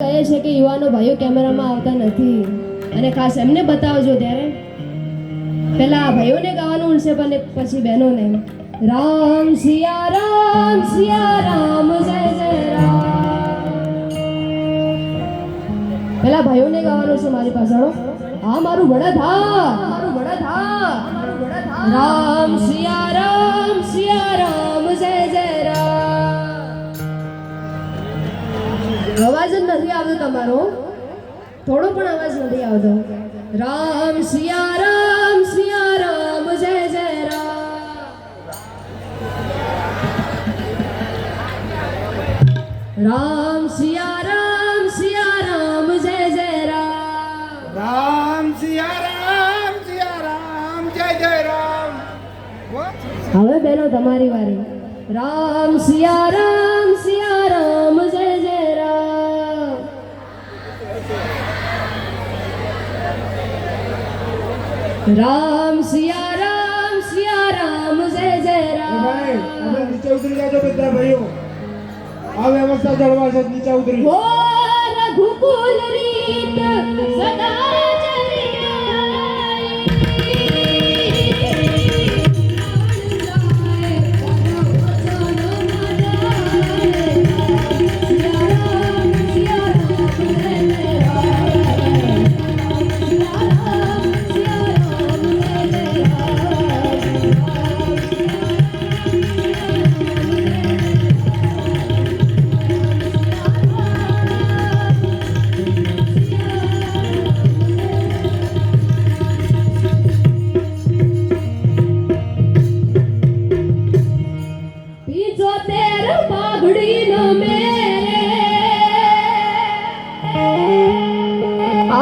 કહે છે કે યુવાનો ભાઈઓ કેમેરામાં આવતા નથી અને ખાસ એમને બતાવજો ત્યારે પહેલા ભાઈઓને ગાવાનું ઉનસે પણ પછી બહેનોને રામ સિયા રામ જય જય રામ પહેલા ભાઈઓને ગાવાનું છે મારી પાછળ હા મારું બળદ હા રામ સિયા રામ જય જય રામ અવાજ જ નથી આવતો તમારો થોડો પણ અવાજ નથી આવતો રામ સિયા રામ જય જય રામ સિયા રામ જય જય રામ સિયા રામ જય જય રામ. હવે બેનો તમારી વારી રામ સિયા રામ જય જય રામ રામ સિયા રામ જય જય ભાઈ રામ હવે નીચે ઉતરી જાજો બધા ભાઈઓ. આ વ્યવસ્થા જળવાશે, નીચે ઉતરી. હો રઘુકુલ રીત સદા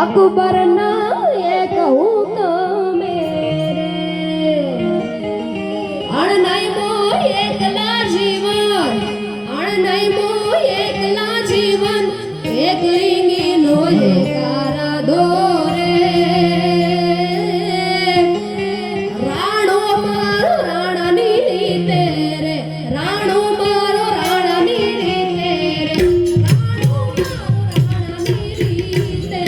अकबर ना एक हुक्म मेरे अण नहीं मो एकला जीवन अण नहीं मो एकला जीवन एक लिंगी नो एकारा दोरे राणो मारो राणनी नीते रे राणो मारो राणनी नीते रे राणो मारो राणनी नीते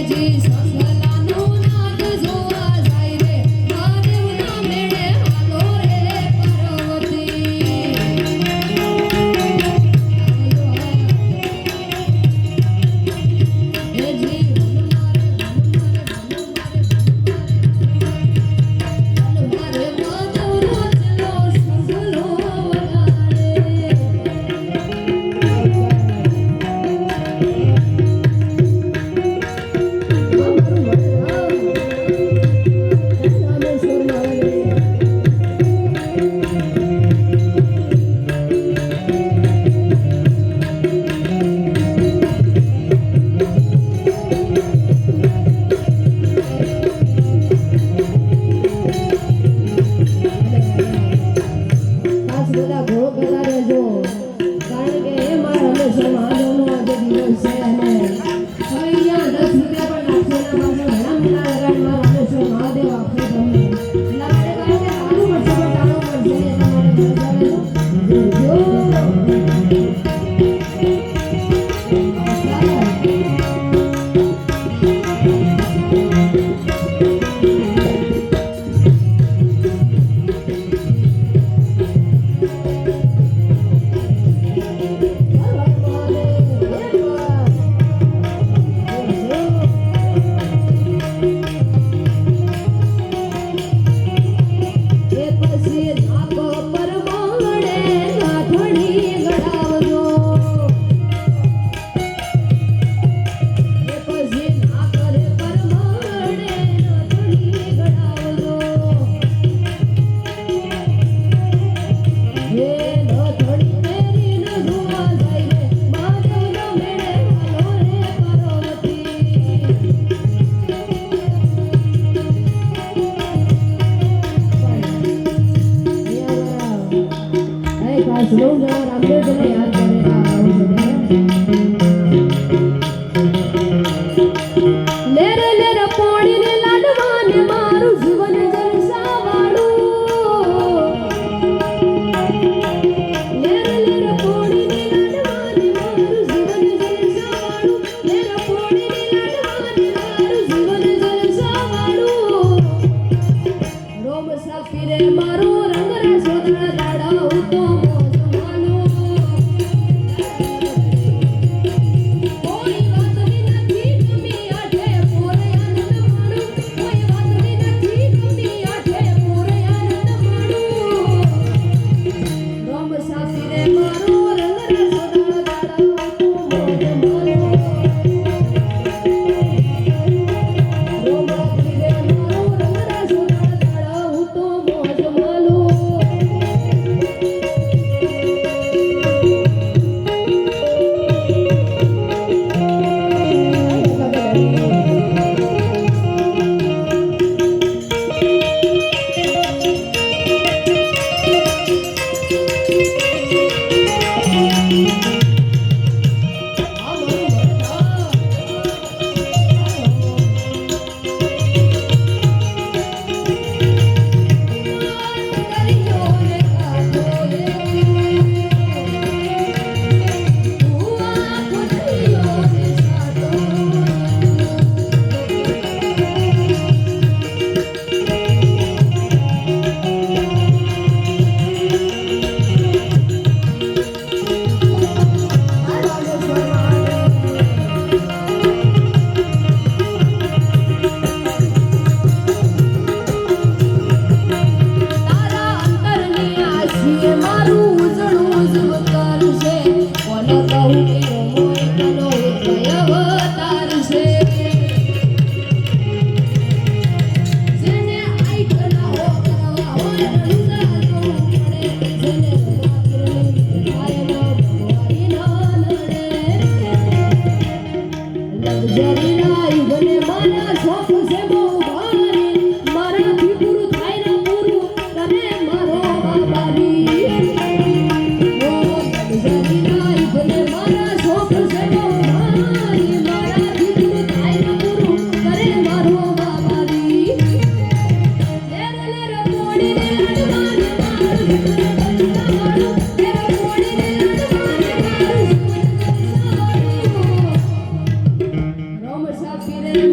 જી સંભલાનો નાદ જોવા જાય રે મહાદેવના મેળે હાલો રે પાર્વતી એ જી મારે માધવનો ચલો સંભલો વગાડે ખાસ બધા ઘોડો કરતા રહેજો કારણ કે એ મારા હંમેશા મહાદેવનો આજે દિવસ છે અને હવે અહીંયા 10 રૂપિયા પણ નાખશો એના પાસે ઘણા મોટા લગાડ મારા હંમેશા મહાદેવ આપશે તમને એટલા માટે કહ્યું કે સારું મળશે પણ ટાણું મળશે એટલા માટે સુનો જણા રામદેવ જને યાદ કરેલા લેરે લેરે પોણીને લાડવાને મારું જીવન જલસાવાળું લેરે લેરે પોણીને લાડવાને મારું જીવન જલસાવાળું લેરે પોણીને લાડવાને મારું જીવન જલસાવાળું રોમ સાફીરે મારો રંગ રાસોદરા દાડા ઉતો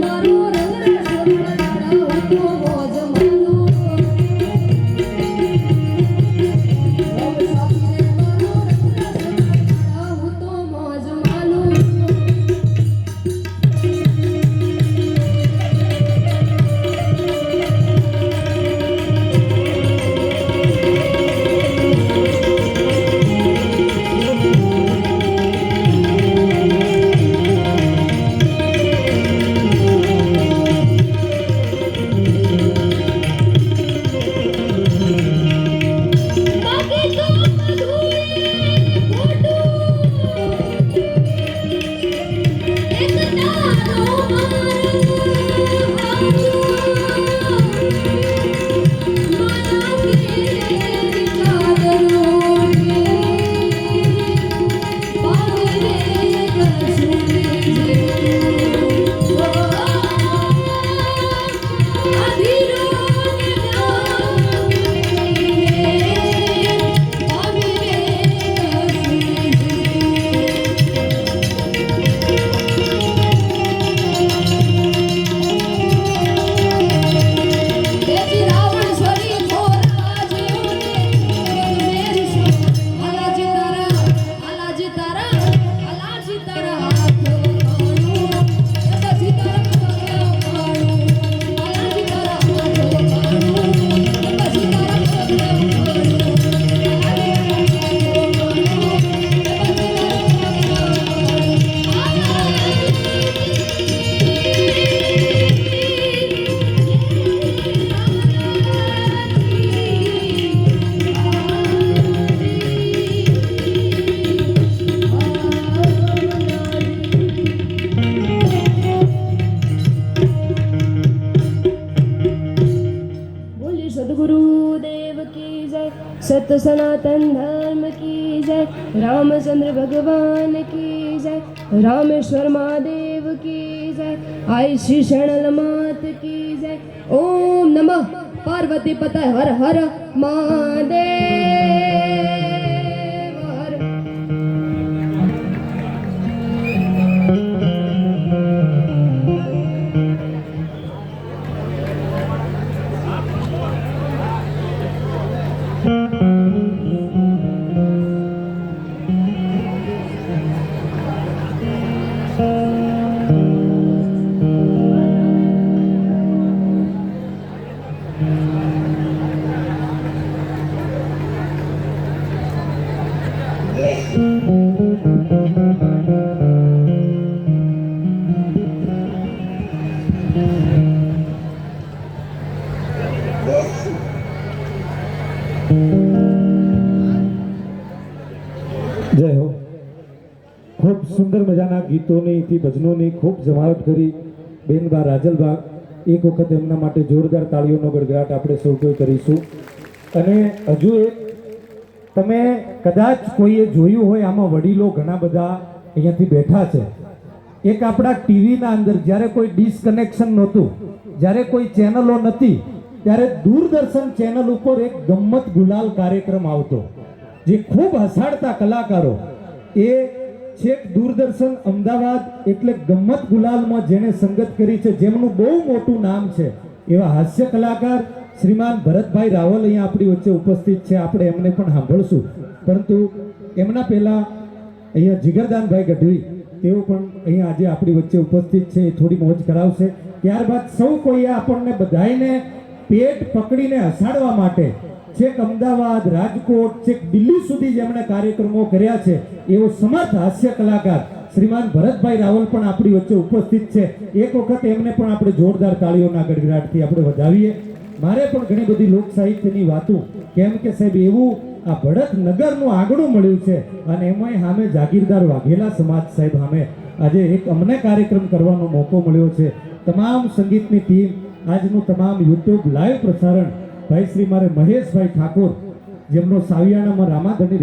મારો રંગ રસ દાડા હું તો મોજ માનું હું તો મોજ માનું सद्गुरुदेव की जय सत्य सनातन धर्म की जय रामचंद्र भगवान की जय रामेश्वर महादेव की जय आई श्री शरणल मात की जय ओम नमः पार्वती पतय हर हर महादेव हर જય હો ખૂબ સુંદર મજાના ગીતોની થી ભજનોની ખૂબ જમાવટ કરી બેનબા રાજલબા એક વખત એમના માટે જોરદાર તાળીઓનો ગડગડાટ આપણે સૌ કોઈ કરીશું અને હજુ એક તમે કદાચ કોઈએ જોયું હોય આમાં વડીલો ઘણા બધા અહીંયાથી બેઠા છે એક આપણા ટીવીના અંદર જ્યારે કોઈ ડિસ્કનેક્શન નહોતું જ્યારે કોઈ ચેનલો નથી ત્યારે દૂરદર્શન ચેનલ ઉપર એક ગમ્મત ગુલાલ કાર્યક્રમ આવતો જે ખૂબ હસાડતા કલાકારો એ છેક દૂરદર્શન અમદાવાદ એટલે ગમ્મત ગુલાલમાં જેણે સંગત કરી છે જેમનું બહુ મોટું નામ છે એવા હાસ્ય કલાકાર શ્રીમાન ભરતભાઈ રાવલ અહીંયા આપણી વચ્ચે ઉપસ્થિત છે આપણે એમને પણ સાંભળશું પરંતુ એમના પહેલા અહીંયા જીગરદાનભાઈ ગઢવી તેઓ પણ અહીંયા આજે આપણી વચ્ચે ઉપસ્થિત છે એ થોડી મોજ કરાવશે ત્યારબાદ સૌ કોઈએ આપણને બધાયને પેટ પકડીને હસાડવા માટે છેક અમદાવાદ રાજકોટ છેક દિલ્હી સુધી જેમણે કાર્યક્રમો કર્યા છે એવો સમર્થ હાસ્ય કલાકાર શ્રીમાન ભરતભાઈ રાવલ પણ આપણી વચ્ચે ઉપસ્થિત છે એક વખત એમને પણ આપણે જોરદાર તાળીઓના ગડગડાટથી આપણે વધાવીએ મારે પણ ઘણી બધી લોક સાહિત્યની વાતો કેમ કે સાહેબ એવું આ ભડક નગરનું આગળું મળ્યું છે અને એમાંય સામે જાગીરદાર વાઘેલા સમાજ સાહેબ સામે આજે એક અમને કાર્યક્રમ કરવાનો મોકો મળ્યો છે તમામ સંગીતની ટીમ આજનું તમામ યુટ્યુબ લાઈવ પ્રસારણ ભાઈ શ્રી મારે મહેશભાઈ ઠાકોર જેમનો સાવિયાણામાં રામાધણી